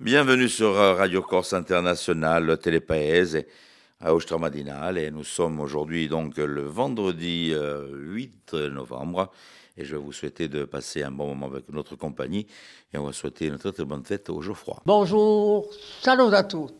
Bienvenue sur Radio Corse International, Telepaese, à Ostra Madinale. Et nous sommes aujourd'hui donc le vendredi 8 novembre. Et je vais vous souhaiter de passer un bon moment avec notre compagnie. Et on va souhaiter une très très bonne fête au Geoffroy. Bonjour, salut à tous.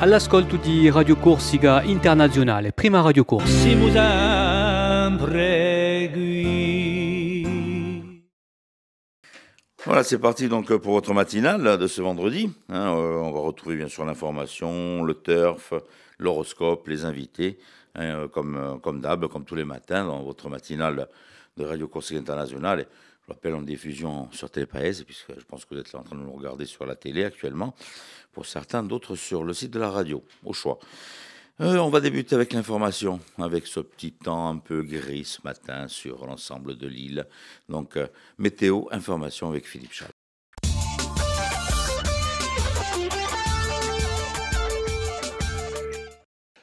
All'ascolto di Radio Corsica Internazionale, prima Radio Corse. Siamo sempre qui. Voilà, c'est parti donc pour votre matinale de ce vendredi. On va retrouver bien sûr l'information, le turf, l'horoscope, les invités, comme d'hab, comme tous les matins dans votre matinale de Radio Corsica Internazionale. Je rappelle en diffusion sur Telepaese, puisque je pense que vous êtes là en train de nous regarder sur la télé actuellement. Pour certains, d'autres sur le site de la radio, au choix. On va débuter avec l'information, avec ce petit temps un peu gris ce matin sur l'ensemble de l'île. Donc, météo, information avec Philippe Chal.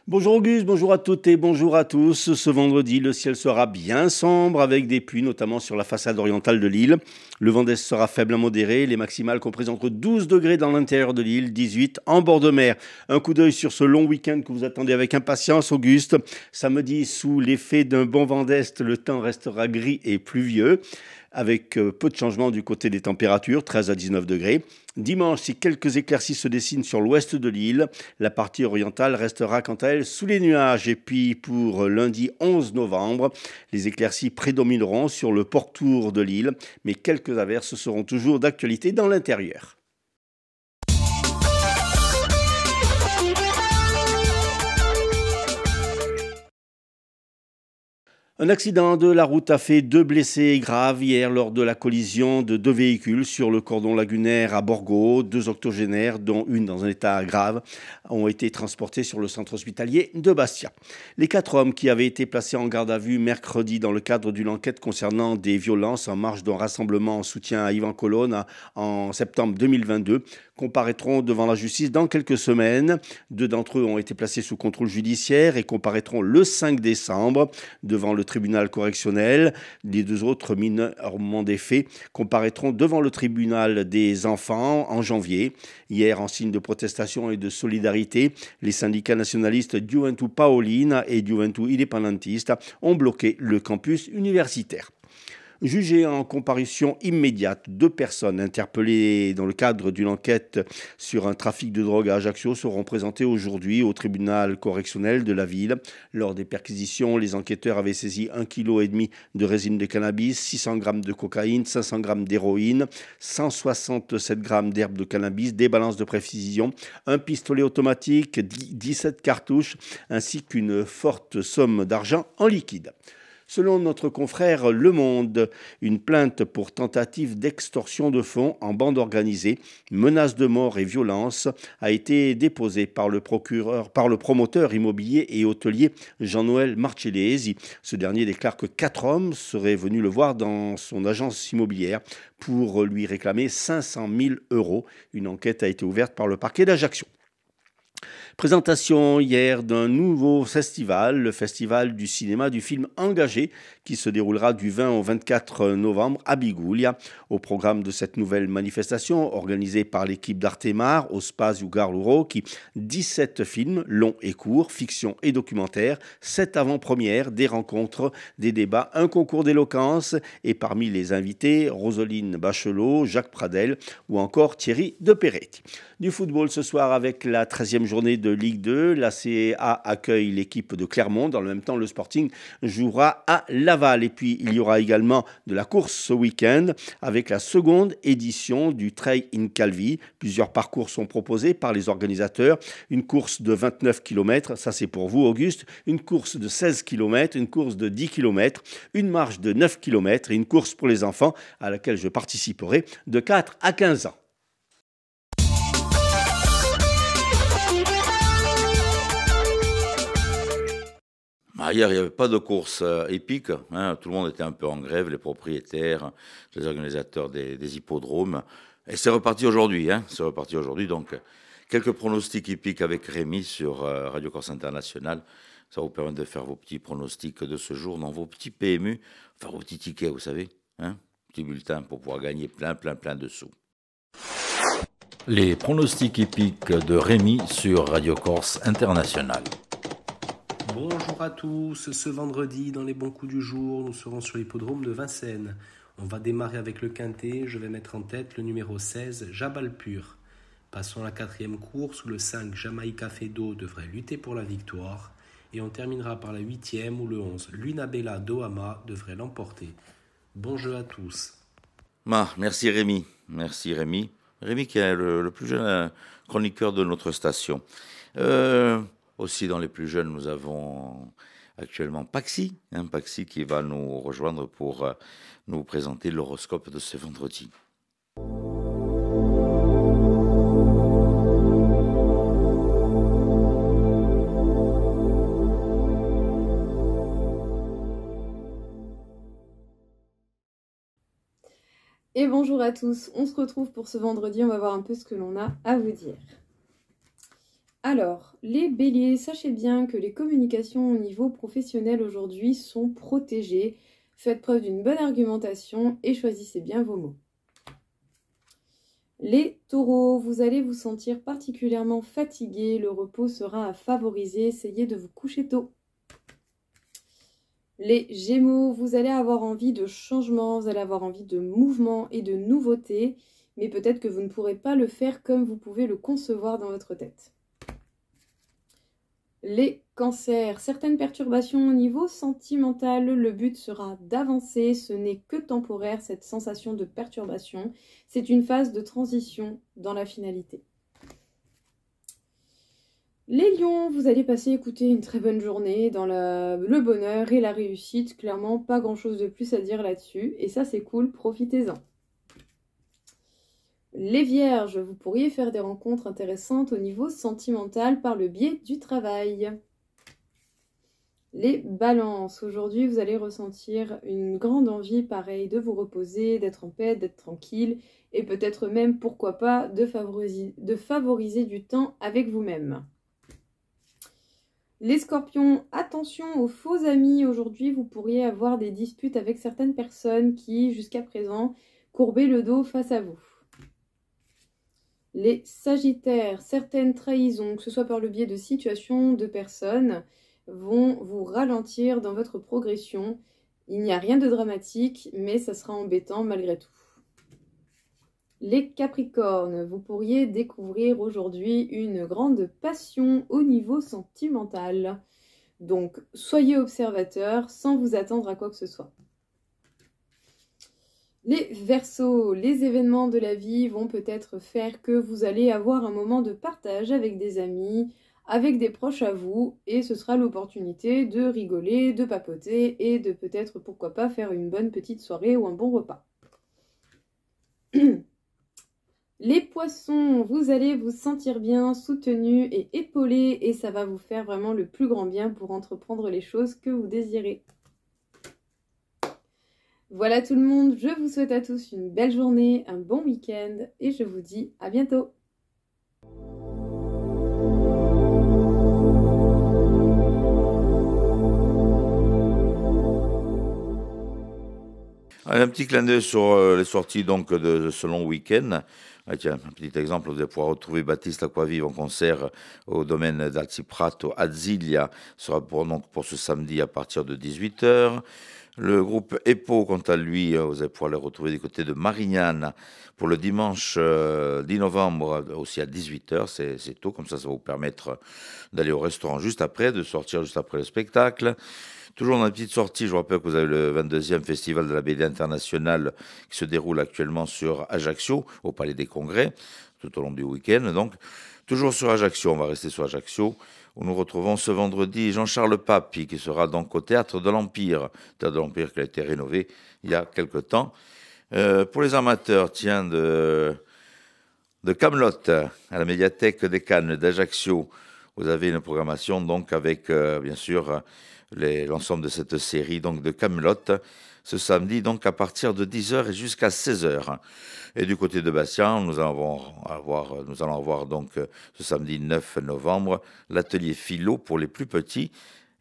Bonjour Auguste, bonjour à toutes et bonjour à tous. Ce vendredi, le ciel sera bien sombre avec des pluies, notamment sur la façade orientale de l'île. Le vent d'est sera faible à modéré, les maximales comprises entre 12 degrés dans l'intérieur de l'île, 18 en bord de mer. Un coup d'œil sur ce long week-end que vous attendez avec impatience, Auguste. Samedi, sous l'effet d'un bon vent d'est, le temps restera gris et pluvieux, avec peu de changements du côté des températures, 13 à 19 degrés. Dimanche, si quelques éclaircies se dessinent sur l'ouest de l'île, la partie orientale restera quant à elle sous les nuages. Et puis pour lundi 11 novembre, les éclaircies prédomineront sur le pourtour de l'île, mais quelques averses seront toujours d'actualité dans l'intérieur. Un accident de la route a fait 2 blessés graves hier lors de la collision de 2 véhicules sur le cordon lagunaire à Borgo. 2 octogénaires, dont une dans un état grave, ont été transportés sur le centre hospitalier de Bastia. Les 4 hommes qui avaient été placés en garde à vue mercredi dans le cadre d'une enquête concernant des violences en marge d'un rassemblement en soutien à Ivan Colonna en septembre 2022 comparaîtront devant la justice dans quelques semaines. 2 d'entre eux ont été placés sous contrôle judiciaire et comparaîtront le 5 décembre devant le tribunal correctionnel. Les 2 autres mineurement des faits comparaîtront devant le tribunal des enfants en janvier. Hier, en signe de protestation et de solidarité, les syndicats nationalistes Gioventù Paolina et Gioventù Indipendentista ont bloqué le campus universitaire. Jugées en comparution immédiate, 2 personnes interpellées dans le cadre d'une enquête sur un trafic de drogue à Ajaccio seront présentées aujourd'hui au tribunal correctionnel de la ville. Lors des perquisitions, les enquêteurs avaient saisi 1,5 kg de résine de cannabis, 600 g de cocaïne, 500 g d'héroïne, 167 g d'herbe de cannabis, des balances de précision, un pistolet automatique, 17 cartouches ainsi qu'une forte somme d'argent en liquide. Selon notre confrère Le Monde, une plainte pour tentative d'extorsion de fonds en bande organisée, menace de mort et violence a été déposée par le promoteur immobilier et hôtelier Jean-Noël Marcellesi. Ce dernier déclare que 4 hommes seraient venus le voir dans son agence immobilière pour lui réclamer 500 000 €. Une enquête a été ouverte par le parquet d'Ajaccio. Présentation hier d'un nouveau festival, le Festival du cinéma du film engagé, qui se déroulera du 20 au 24 novembre à Biguglia. Au programme de cette nouvelle manifestation, organisée par l'équipe d'Artemar au Spazio Garluro, 17 films, longs et courts, fiction et documentaires, 7 avant-premières, des rencontres, des débats, un concours d'éloquence et parmi les invités, Roseline Bachelot, Jacques Pradel ou encore Thierry de Peretti. Du football ce soir avec la 13e journée de Ligue 2. La CA accueille l'équipe de Clermont. Dans le même temps, le Sporting jouera à Laval. Et puis, il y aura également de la course ce week-end avec la seconde édition du Trail in Calvi. Plusieurs parcours sont proposés par les organisateurs. Une course de 29 km, ça c'est pour vous Auguste. Une course de 16 km, une course de 10 km, une marche de 9 km et une course pour les enfants à laquelle je participerai de 4 à 15 ans. Hier, il n'y avait pas de course épique, hein. Tout le monde était un peu en grève, les propriétaires, les organisateurs des hippodromes. Et c'est reparti aujourd'hui, hein. C'est reparti aujourd'hui. Donc, quelques pronostics hippiques avec Rémi sur Radio Corse International. Ça vous permet de faire vos petits pronostics de ce jour dans vos petits PMU, faire vos petits tickets, vous savez, hein. Petit bulletin pour pouvoir gagner plein de sous. Les pronostics hippiques de Rémi sur Radio Corse International. Bonjour à tous, ce vendredi dans les bons coups du jour, nous serons sur l'hippodrome de Vincennes. On va démarrer avec le quintet, je vais mettre en tête le numéro 16, Jabal Pur. Passons à la quatrième course où le 5, Jamaïca Fedo devrait lutter pour la victoire. Et on terminera par la huitième où le 11, Lunabella Dohama devrait l'emporter. Bon jeu à tous. Merci Rémi, merci Rémi. Rémi qui est le plus jeune chroniqueur de notre station. Aussi dans les plus jeunes, nous avons actuellement Paxi, Paxi qui va nous rejoindre pour nous présenter l'horoscope de ce vendredi. Et bonjour à tous, on se retrouve pour ce vendredi, on va voir un peu ce que l'on a à vous dire. Alors, les béliers, sachez bien que les communications au niveau professionnel aujourd'hui sont protégées. Faites preuve d'une bonne argumentation et choisissez bien vos mots. Les taureaux, vous allez vous sentir particulièrement fatigués, le repos sera à favoriser, essayez de vous coucher tôt. Les gémeaux, vous allez avoir envie de changement, vous allez avoir envie de mouvement et de nouveauté, mais peut-être que vous ne pourrez pas le faire comme vous pouvez le concevoir dans votre tête. Les cancers, certaines perturbations au niveau sentimental, le but sera d'avancer, ce n'est que temporaire cette sensation de perturbation, c'est une phase de transition dans la finalité. Les lions, vous allez passer écouter une très bonne journée dans le bonheur et la réussite, clairement pas grand chose de plus à dire là-dessus, et ça c'est cool, profitez-en. Les vierges, vous pourriez faire des rencontres intéressantes au niveau sentimental par le biais du travail. Les balances, aujourd'hui vous allez ressentir une grande envie pareil de vous reposer, d'être en paix, d'être tranquille et peut-être même, pourquoi pas, de favoriser du temps avec vous-même. Les scorpions, attention aux faux amis, aujourd'hui vous pourriez avoir des disputes avec certaines personnes qui, jusqu'à présent, courbaient le dos face à vous. Les sagittaires, certaines trahisons, que ce soit par le biais de situations, de personnes, vont vous ralentir dans votre progression. Il n'y a rien de dramatique, mais ça sera embêtant malgré tout. Les capricornes, vous pourriez découvrir aujourd'hui une grande passion au niveau sentimental. Donc, soyez observateurs sans vous attendre à quoi que ce soit. Les Verseaux, les événements de la vie vont peut-être faire que vous allez avoir un moment de partage avec des amis, avec des proches à vous, et ce sera l'opportunité de rigoler, de papoter et de peut-être, pourquoi pas, faire une bonne petite soirée ou un bon repas. Les poissons, vous allez vous sentir bien, soutenus et épaulés, et ça va vous faire vraiment le plus grand bien pour entreprendre les choses que vous désirez. Voilà tout le monde, je vous souhaite à tous une belle journée, un bon week-end et je vous dis à bientôt. Un petit clin d'œil sur les sorties donc, de ce long week-end. Tiens, un petit exemple, vous allez pouvoir retrouver Baptiste Aquavive en concert au domaine d'Alciprato, Azilia, sera pour ce samedi à partir de 18h. Le groupe EPO, quant à lui, vous allez pouvoir le retrouver du côté de Marignane pour le dimanche 10 novembre, aussi à 18h. C'est tôt, comme ça va vous permettre d'aller au restaurant juste après, de sortir juste après le spectacle. Toujours dans la petite sortie, je vous rappelle que vous avez le 22e Festival de la BD internationale qui se déroule actuellement sur Ajaccio, au Palais des Congrès, tout au long du week-end. Donc, toujours sur Ajaccio, on va rester sur Ajaccio, où nous retrouvons ce vendredi Jean-Charles Papy, qui sera donc au Théâtre de l'Empire qui a été rénové il y a quelque temps. Pour les amateurs, tiens, de Camelot, à la médiathèque des Cannes d'Ajaccio, vous avez une programmation donc avec, bien sûr, l'ensemble de cette série donc de Camelot ce samedi donc à partir de 10h et jusqu'à 16h. Et du côté de Bastia, nous allons avoir donc ce samedi 9 novembre l'atelier philo pour les plus petits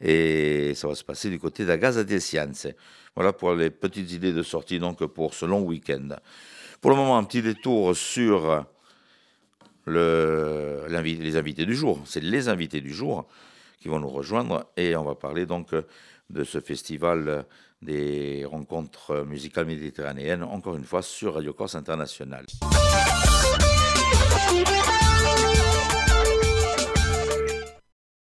et ça va se passer du côté d'Agaza des Sciences. Voilà pour les petites idées de sortie donc pour ce long week-end. Pour le moment, un petit détour sur les invités du jour. C'est les invités du jour qui vont nous rejoindre et on va parler donc de ce festival des rencontres musicales méditerranéennes, encore une fois sur Radio Corse International.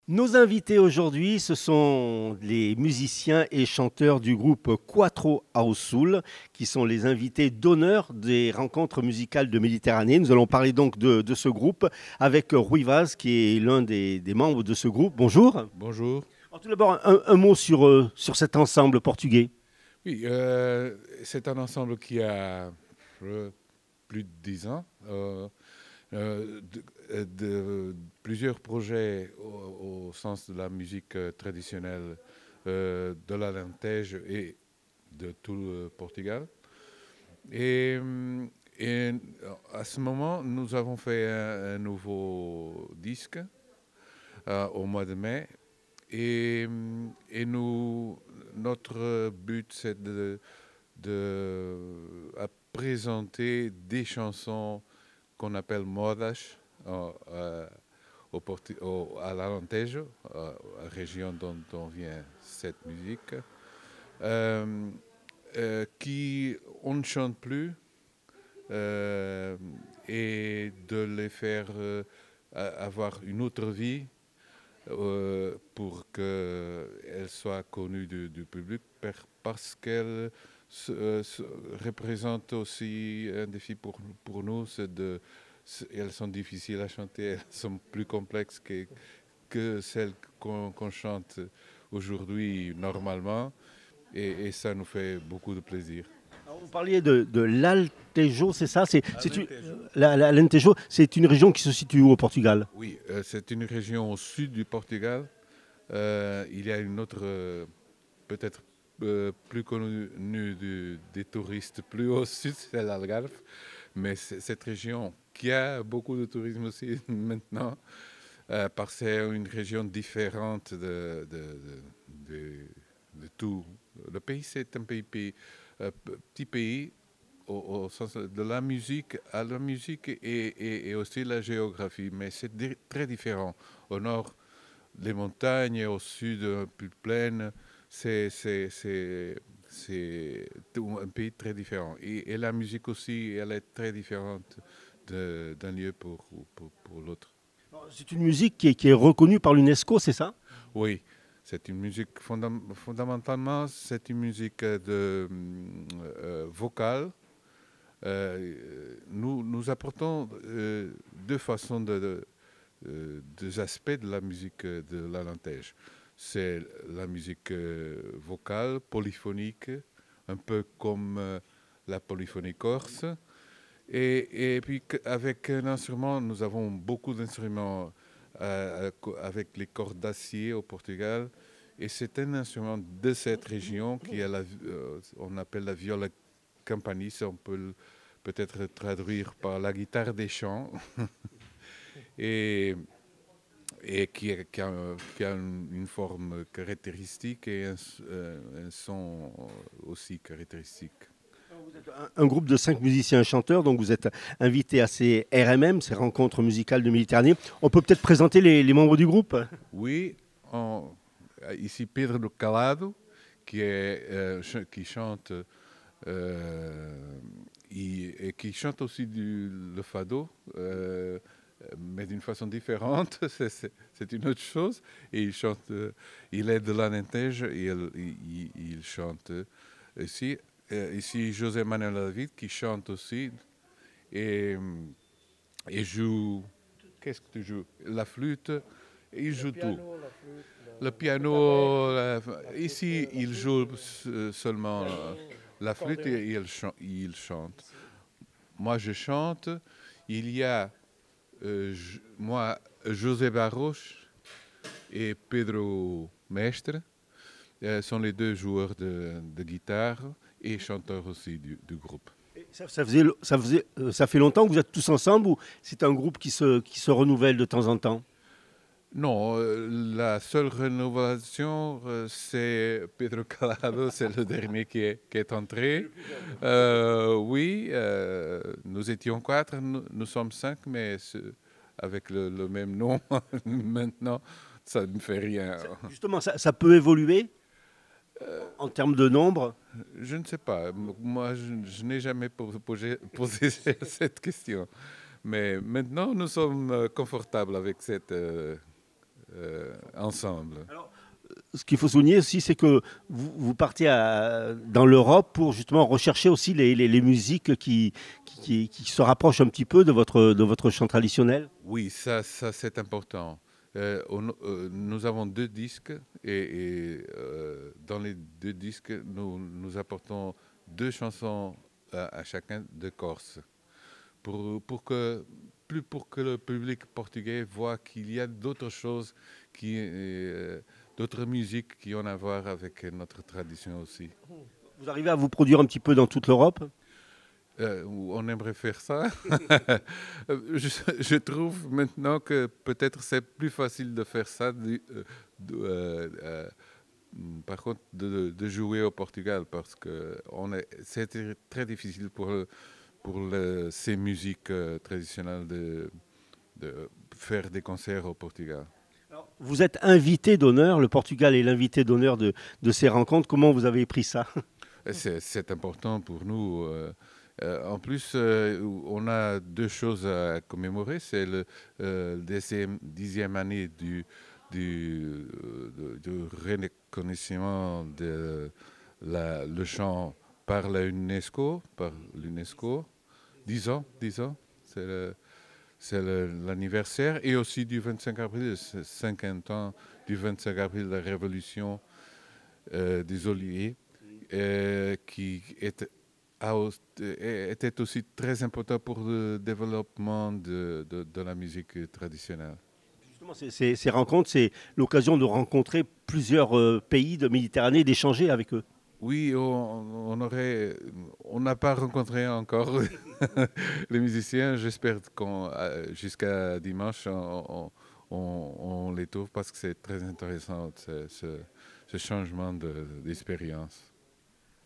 Nos invités aujourd'hui, ce sont les musiciens et chanteurs du groupe Quattro Ausul, qui sont les invités d'honneur des rencontres musicales de Méditerranée. Nous allons parler donc de ce groupe avec Rui Vaz, qui est l'un des membres de ce groupe. Bonjour. Bonjour. Alors, tout d'abord, un mot sur cet ensemble portugais. Oui, c'est un ensemble qui a plus de 10 ans. De plusieurs projets au sens de la musique traditionnelle de l'Alentejo et de tout le Portugal. Et à ce moment, nous avons fait un nouveau disque au mois de mai. Et notre but, c'est de présenter des chansons qu'on appelle modas à l'Alentejo, la région dont vient cette musique, qui on ne chante plus, et de les faire avoir une autre vie pour qu'elles soient connues du public, parce qu'elles représentent aussi un défi pour nous. Elles sont difficiles à chanter, elles sont plus complexes que celles qu'on chante aujourd'hui normalement, et ça nous fait beaucoup de plaisir. Alors, vous parliez de l'Alentejo, c'est ça? L'Alentejo, c'est une région qui se situe où au Portugal? Oui, c'est une région au sud du Portugal. Il y a une autre, peut-être plus connue des touristes plus au sud, c'est l'Algarve. Mais cette région qui a beaucoup de tourisme aussi maintenant, parce que c'est une région différente de tout. Le pays, c'est un petit pays au sens de la musique, à la musique et aussi la géographie, mais c'est très différent. Au nord, les montagnes, au sud, plus plaines, c'est un pays très différent. Et la musique aussi, elle est très différente d'un lieu pour l'autre. C'est une musique qui est reconnue par l'UNESCO, c'est ça? Oui. C'est une musique, fondamentalement, c'est une musique vocale. Nous apportons deux façons deux aspects de la musique de l'Alentejo. C'est la musique vocale, polyphonique, un peu comme la polyphonie corse. Et puis avec un instrument, nous avons beaucoup d'instruments avec les cordes d'acier au Portugal, et c'est un instrument de cette région qui est on appelle la viola campanista, on peut peut-être traduire par la guitare des champs, et qui a une forme caractéristique et un son aussi caractéristique. Vous êtes un groupe de 5 musiciens et chanteurs, donc vous êtes invité à ces RMM, ces rencontres musicales de Méditerranée. On peut peut-être présenter les membres du groupe? Oui, ici Pedro Calado, qui chante et qui chante aussi le fado, mais d'une façon différente. C'est une autre chose. Et il est de l'Alentejo et il chante ici. Ici, José Manuel David qui chante aussi et joue. Qu'est-ce que tu joues? La flûte. Il joue tout. Le piano. Ici, il joue seulement la flûte et il chante. Moi, je chante. Il y a moi, José Barros et Pedro Mestre. sont les deux joueurs de guitare et chanteurs aussi du groupe. Et ça fait longtemps que vous êtes tous ensemble ou c'est un groupe qui se renouvelle de temps en temps? Non, la seule rénovation, c'est Pedro Calado, c'est le dernier qui est entré. Oui, nous étions 4, nous sommes 5, mais avec le même nom maintenant, ça ne fait rien. Justement, ça peut évoluer en termes de nombre? Je ne sais pas. Moi, je n'ai jamais posé cette question. Mais maintenant, nous sommes confortables avec cette ensemble. Alors, ce qu'il faut souligner aussi, c'est que vous partez dans l'Europe pour justement rechercher aussi les musiques qui se rapprochent un petit peu de votre chant traditionnel. Oui, ça c'est important. Nous avons 2 disques et dans les 2 disques, nous apportons 2 chansons à chacun de Corse pour que le public portugais voit qu'il y a d'autres choses, d'autres musiques qui ont à voir avec notre tradition aussi. Vous arrivez à vous produire un petit peu dans toute l'Europe? On aimerait faire ça. Je trouve maintenant que peut-être c'est plus facile de faire ça, par contre, de jouer au Portugal, parce que c'était très difficile pour ces musiques traditionnelles de faire des concerts au Portugal. Alors, vous êtes invité d'honneur, le Portugal est l'invité d'honneur de ces rencontres. Comment vous avez pris ça? C'est important pour nous. En plus, on a 2 choses à commémorer. C'est le 10e année du reconnaissement de le chant par l'UNESCO. 10 ans, c'est l'anniversaire. Et aussi du 25 avril, 50 ans du 25 avril, la révolution des Oliviers, qui était aussi très important pour le développement de la musique traditionnelle. Justement, ces rencontres, c'est l'occasion de rencontrer plusieurs pays de Méditerranée, d'échanger avec eux. Oui, on n'a pas rencontré encore les musiciens. J'espère qu'on jusqu'à dimanche, on les trouve parce que c'est très intéressant ce changement d'expérience.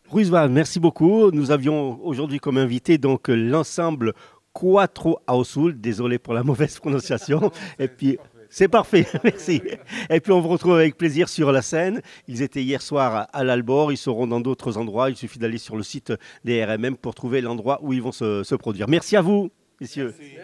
Ruiz Vaz, merci beaucoup. Nous avions aujourd'hui comme invité donc l'ensemble Quattro Ausul. Désolé pour la mauvaise prononciation. Et puis c'est parfait, merci. Et puis on vous retrouve avec plaisir sur la scène. Ils étaient hier soir à l'Albor, ils seront dans d'autres endroits. Il suffit d'aller sur le site des RMM pour trouver l'endroit où ils vont se produire. Merci à vous, messieurs. Merci.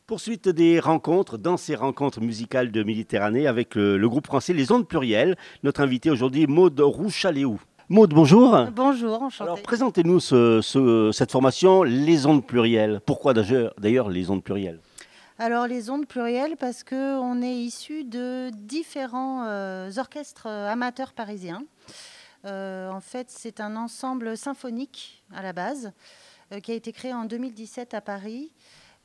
Poursuite des rencontres, dans ces rencontres musicales de Méditerranée avec le groupe français Les Ondes Plurielles. Notre invité aujourd'hui, Maude Rouchaléou. Maude, bonjour. Bonjour, enchantée. Alors présentez-nous cette formation Les Ondes Plurielles. Pourquoi d'ailleurs Les Ondes Plurielles? Alors les ondes plurielles parce qu'on est issu de différents orchestres amateurs parisiens. En fait, c'est un ensemble symphonique à la base qui a été créé en 2017 à Paris.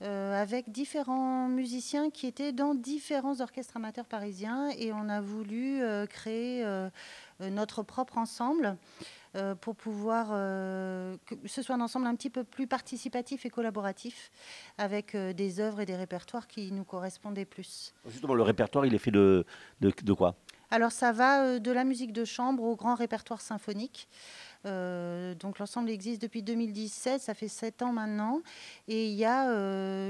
Avec différents musiciens qui étaient dans différents orchestres amateurs parisiens et on a voulu créer notre propre ensemble pour pouvoir que ce soit un ensemble un petit peu plus participatif et collaboratif avec des œuvres et des répertoires qui nous correspondaient plus. Justement, le répertoire, il est fait de quoi? Alors ça va de la musique de chambre au grand répertoire symphonique. Donc l'ensemble existe depuis 2017, ça fait 7 ans maintenant. Et il y a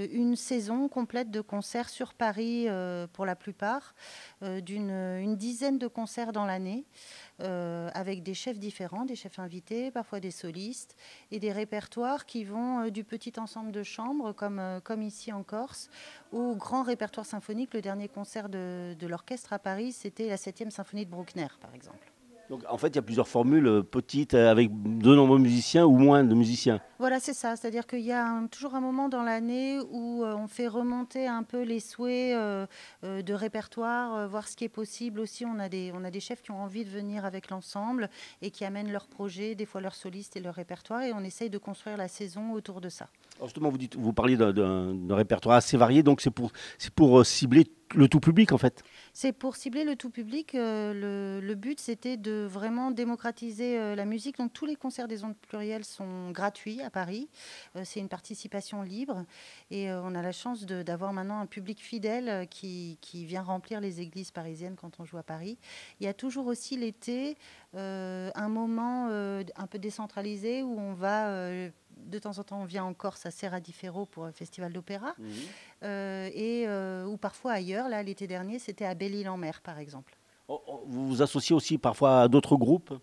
une saison complète de concerts sur Paris pour la plupart, une dizaine de concerts dans l'année. Avec des chefs différents, des chefs invités, parfois des solistes, et des répertoires qui vont du petit ensemble de chambre, comme ici en Corse, au grand répertoire symphonique. Le dernier concert de l'orchestre à Paris, c'était la 7e symphonie de Bruckner, par exemple. Donc en fait, il y a plusieurs formules petites avec de nombreux musiciens ou moins de musiciens. Voilà, c'est ça. C'est-à-dire qu'il y a toujours un moment dans l'année où on fait remonter un peu les souhaits de répertoire, voir ce qui est possible aussi. On a des chefs qui ont envie de venir avec l'ensemble et qui amènent leurs projets, des fois leurs solistes et leur répertoire, et on essaye de construire la saison autour de ça. Alors justement, vous parliez d'un répertoire assez varié, donc c'est pour cibler le tout public en fait. C'est pour cibler le tout public. Le but, c'était de vraiment démocratiser la musique. Donc tous les concerts des ondes plurielles sont gratuits à Paris. C'est une participation libre. Et on a la chance d'avoir maintenant un public fidèle qui vient remplir les églises parisiennes quand on joue à Paris. Il y a toujours aussi l'été un moment un peu décentralisé où on va... de temps en temps, on vient en Corse à Serra di Ferro pour un festival d'opéra, ou parfois ailleurs. Là, l'été dernier, c'était à Belle-Île-en-Mer, par exemple. Vous vous associez aussi parfois à d'autres groupes ?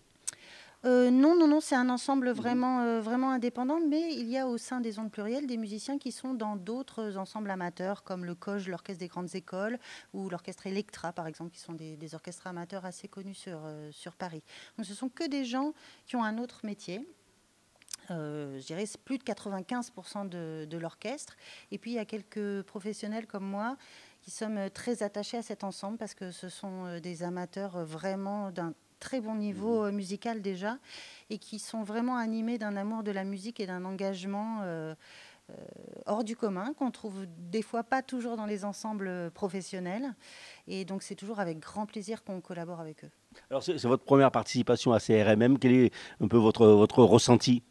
Non, c'est un ensemble vraiment indépendant, mais il y a au sein des ondes plurielles des musiciens qui sont dans d'autres ensembles amateurs, comme le COGE, l'Orchestre des Grandes Écoles, ou l'Orchestre Electra, par exemple, qui sont des orchestres amateurs assez connus sur Paris. Donc ce sont que des gens qui ont un autre métier. Je dirais c'est plus de 95% de l'orchestre. Et puis il y a quelques professionnels comme moi qui sommes très attachés à cet ensemble parce que ce sont des amateurs vraiment d'un très bon niveau musical déjà et qui sont vraiment animés d'un amour de la musique et d'un engagement hors du commun qu'on trouve des fois pas toujours dans les ensembles professionnels. Et donc c'est toujours avec grand plaisir qu'on collabore avec eux. Alors c'est votre première participation à CRMM. Quel est un peu votre ressenti ?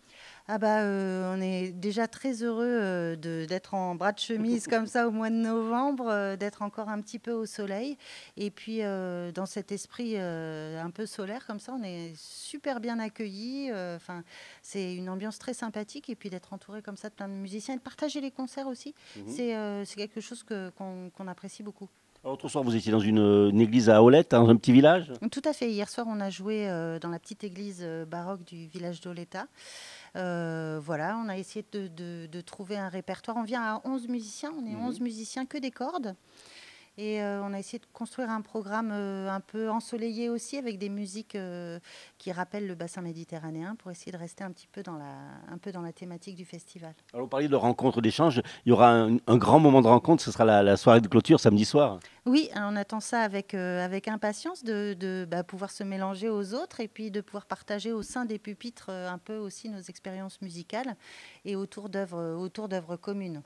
On est déjà très heureux d'être en bras de chemise comme ça au mois de novembre, d'être encore un petit peu au soleil. Et puis, dans cet esprit un peu solaire comme ça, on est super bien accueillis. C'est une ambiance très sympathique. Et puis, d'être entouré comme ça de plein de musiciens et de partager les concerts aussi, c'est quelque chose qu'on apprécie beaucoup. Alors, l'autre soir, vous étiez dans une église à Olette, dans un petit village ? Tout à fait. Hier soir, on a joué dans la petite église baroque du village d'Oletta. Voilà, on a essayé de trouver un répertoire. On vient à 11 musiciens, on est 11 musiciens que des cordes. Et on a essayé de construire un programme un peu ensoleillé aussi, avec des musiques qui rappellent le bassin méditerranéen, pour essayer de rester un peu dans la thématique du festival. Alors, vous parliez de rencontres, d'échanges. Il y aura un grand moment de rencontre, ce sera la soirée de clôture samedi soir. Oui, on attend ça avec impatience de pouvoir se mélanger aux autres et puis de pouvoir partager au sein des pupitres un peu aussi nos expériences musicales et autour d'œuvres communes.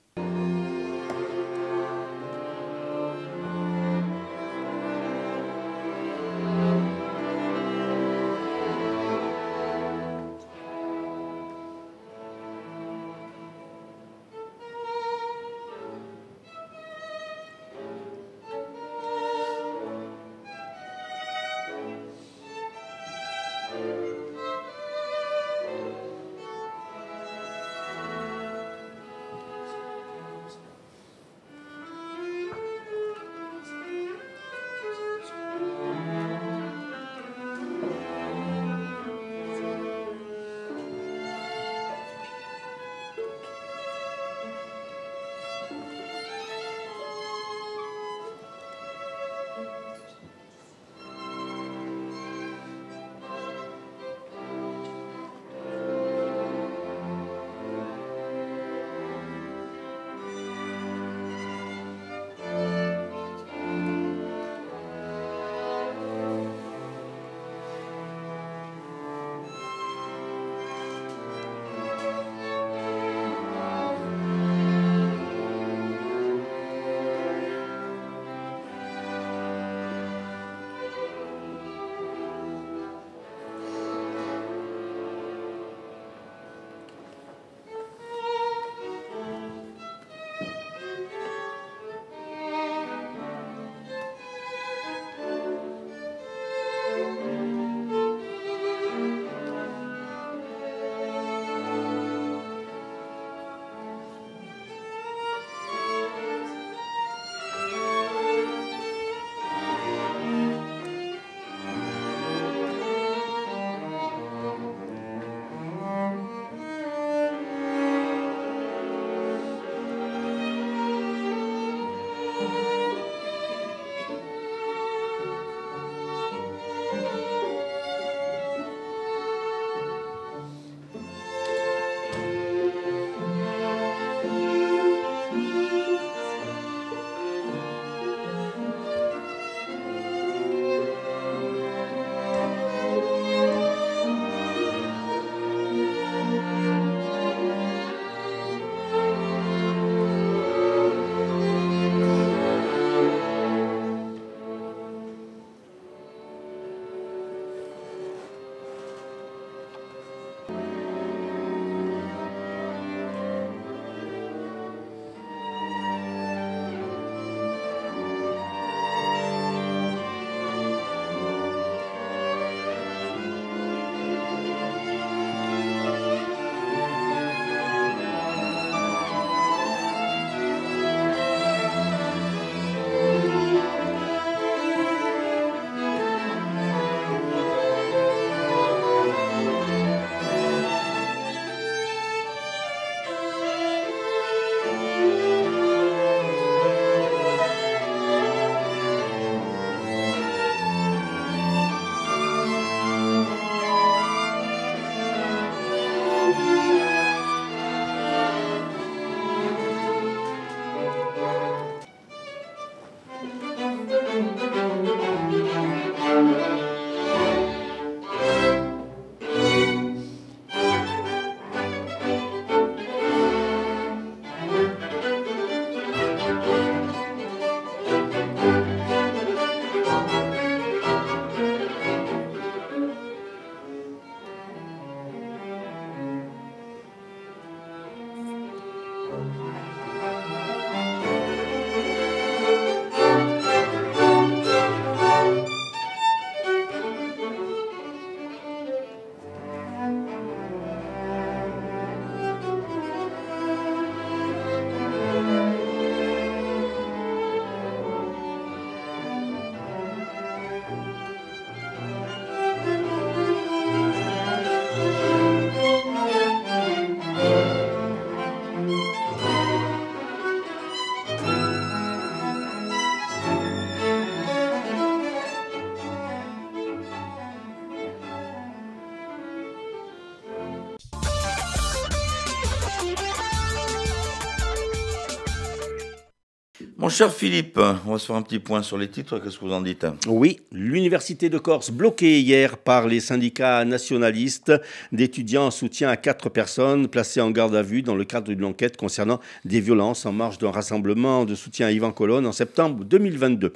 Mon cher Philippe, on va se faire un petit point sur les titres, qu'est-ce que vous en dites? Oui, l'Université de Corse bloquée hier par les syndicats nationalistes d'étudiants en soutien à 4 personnes placées en garde à vue dans le cadre d'une enquête concernant des violences en marge d'un rassemblement de soutien à Yvan Colonne en septembre 2022.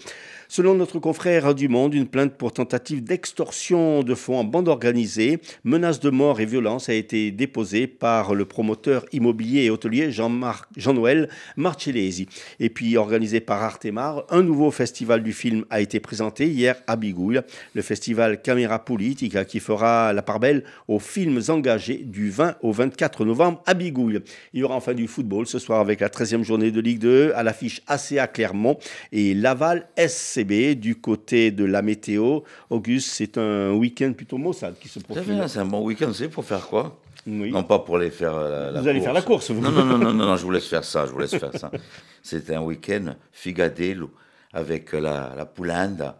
Selon notre confrère du Monde, une plainte pour tentative d'extorsion de fonds en bande organisée, menace de mort et violence a été déposée par le promoteur immobilier et hôtelier Jean-Noël Marcellesi. Et puis, organisé par Artemar, un nouveau festival du film a été présenté hier à Bigouille, le festival Caméra Politica qui fera la part belle aux films engagés du 20 au 24 novembre à Bigouille. Il y aura enfin du football ce soir avec la 13e journée de Ligue 2 à l'affiche ACA Clermont et Laval SC. Du côté de la météo, Auguste, c'est un week-end plutôt maussade qui se profile. C'est un bon week-end, c'est pour faire quoi? Oui. Non, pas pour aller faire la course. Vous allez faire la course, vous. Non, je vous laisse faire ça, C'est un week-end figadello avec la poulinde.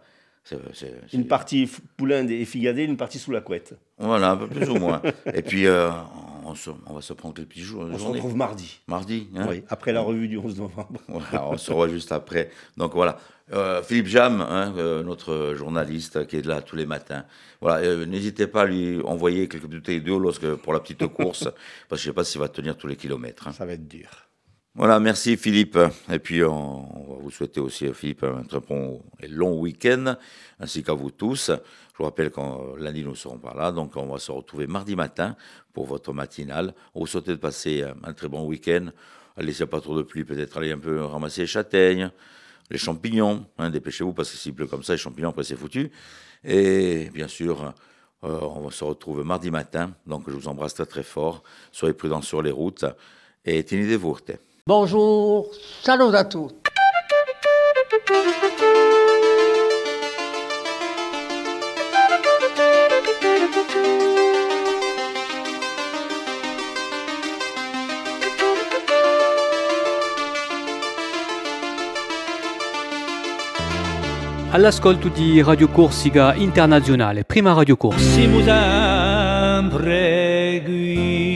Une partie poulinde et figadelle, une partie sous la couette. Voilà, un peu plus ou moins. Et puis, on va se prendre les petits jours. On se retrouve mardi. Mardi, hein? Oui, après la revue du 11 novembre. Voilà, on se revoit juste après. Donc voilà, Philippe Jam, hein, notre journaliste qui est là tous les matins. Voilà, n'hésitez pas à lui envoyer quelques bouteilles d'eau pour la petite course, parce que je ne sais pas s'il va tenir tous les kilomètres. Hein. Ça va être dur. Voilà, merci Philippe. Et puis on va vous souhaiter aussi, Philippe, un très bon et long week-end, ainsi qu'à vous tous. Je vous rappelle qu'en lundi, nous ne serons pas là, donc on va se retrouver mardi matin pour votre matinale. On vous souhaite de passer un très bon week-end. Allez, s'il n'y a pas trop de pluie, peut-être aller un peu ramasser les châtaignes, les champignons. Hein, dépêchez-vous, parce que s'il pleut comme ça, les champignons, après, c'est foutu. Et bien sûr, on va se retrouver mardi matin. Donc, je vous embrasse très, très fort. Soyez prudents sur les routes. Et tenez vourte. Bonjour, salut à tous. All'ascolto di Radio Corsica Internazionale, prima Radio Corsica. Siamo sempre qui.